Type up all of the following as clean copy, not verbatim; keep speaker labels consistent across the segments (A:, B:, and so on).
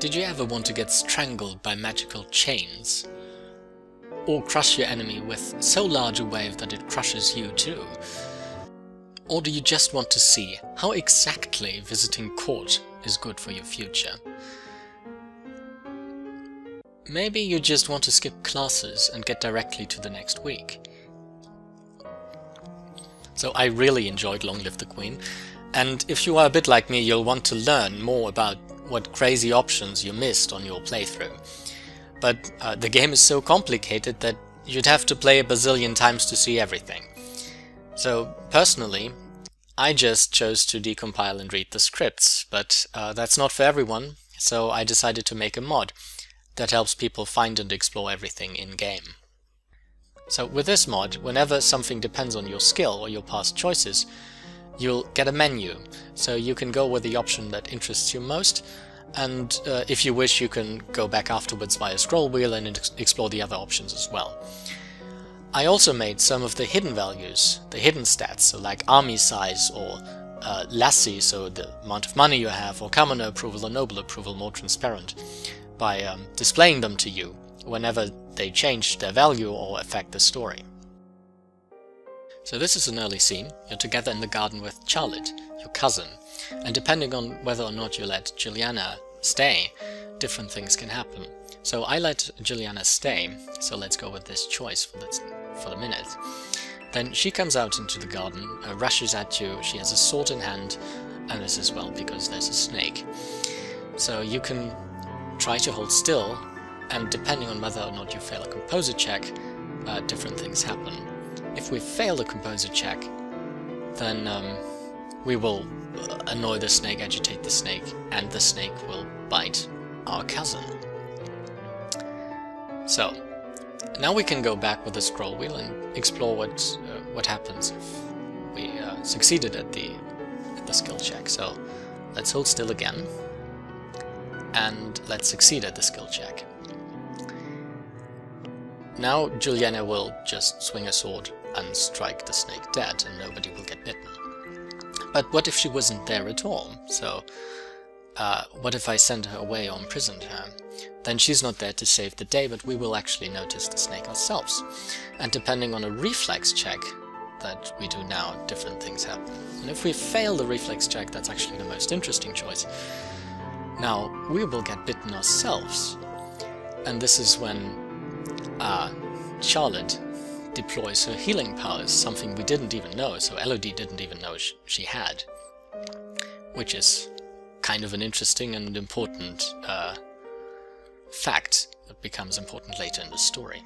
A: Did you ever want to get strangled by magical chains? Or crush your enemy with so large a wave that it crushes you too? Or do you just want to see how exactly visiting court is good for your future? Maybe you just want to skip classes and get directly to the next week. So I really enjoyed Long Live the Queen, and if you are a bit like me, you'll want to learn more about what crazy options you missed on your playthrough. But the game is so complicated that you'd have to play a bazillion times to see everything. So personally, I just chose to decompile and read the scripts, but that's not for everyone, so I decided to make a mod that helps people find and explore everything in-game. So with this mod, whenever something depends on your skill or your past choices, you'll get a menu, so you can go with the option that interests you most, and if you wish you can go back afterwards via scroll wheel and explore the other options as well. I also made some of the hidden values, the hidden stats, so like army size or lassie, so the amount of money you have, or commoner approval or noble approval, more transparent, by displaying them to you whenever they change their value or affect the story. So this is an early scene. You're together in the garden with Charlotte, your cousin, and depending on whether or not you let Juliana stay, different things can happen. So I let Juliana stay, so let's go with this choice for the minute. Then she comes out into the garden, rushes at you, she has a sword in hand, and this as well because there's a snake. So you can try to hold still, and depending on whether or not you fail a composer check, different things happen. If we fail the composer check, then we will annoy the snake, agitate the snake, and the snake will bite our cousin. So, now we can go back with the scroll wheel and explore what happens if we succeeded at the skill check. So, let's hold still again, and let's succeed at the skill check. Now Juliana will just swing a sword and strike the snake dead, and nobody will get bitten. But what if she wasn't there at all? So, what if I send her away or imprisoned her? Then she's not there to save the day, but we will actually notice the snake ourselves. And depending on a reflex check that we do now, different things happen. And if we fail the reflex check, that's actually the most interesting choice. Now, we will get bitten ourselves. And this is when Charlotte deploys her healing powers, something we didn't even know, so Elodie didn't even know she had. Which is kind of an interesting and important fact that becomes important later in the story.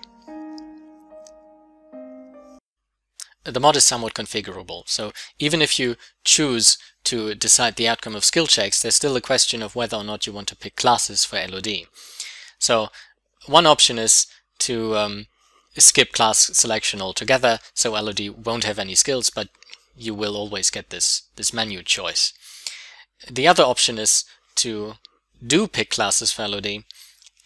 A: The mod is somewhat configurable, so even if you choose to decide the outcome of skill checks, there's still a question of whether or not you want to pick classes for Elodie. So one option is to skip class selection altogether, so Elodie won't have any skills, but you will always get this menu choice. The other option is to do pick classes for Elodie,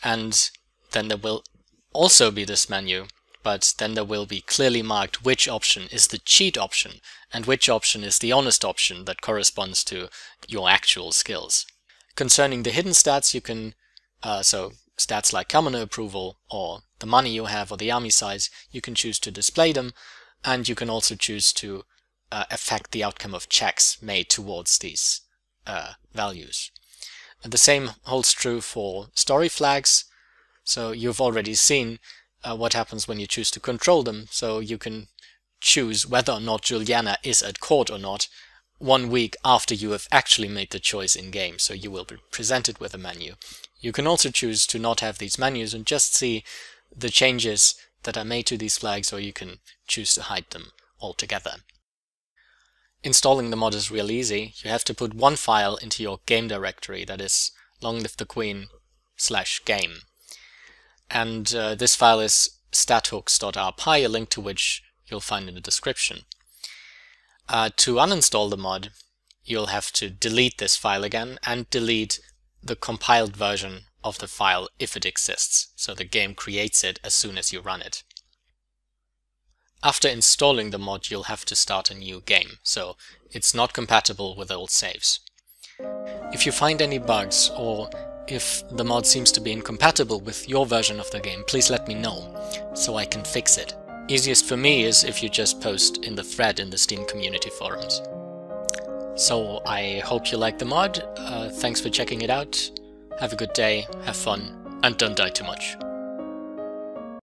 A: and then there will also be this menu, but then there will be clearly marked which option is the cheat option and which option is the honest option that corresponds to your actual skills. Concerning the hidden stats, you can, so stats like commoner approval or the money you have or the army size, you can choose to display them, and you can also choose to affect the outcome of checks made towards these values. And the same holds true for story flags, so you've already seen what happens when you choose to control them, so you can choose whether or not Juliana is at court or not 1 week after you have actually made the choice in-game, so you will be presented with a menu. You can also choose to not have these menus and just see the changes that are made to these flags, or you can choose to hide them altogether. Installing the mod is real easy. You have to put one file into your game directory, that is longlivethqueen/game. And this file is statHooks.rpy, a link to which you'll find in the description. To uninstall the mod, you'll have to delete this file again and delete the compiled version of the file if it exists, so the game creates it as soon as you run it. After installing the mod, you'll have to start a new game, so it's not compatible with old saves. If you find any bugs or if the mod seems to be incompatible with your version of the game, please let me know, so I can fix it. Easiest for me is if you just post in the thread in the Steam community forums. So I hope you like the mod, thanks for checking it out, have a good day, have fun, and don't die too much.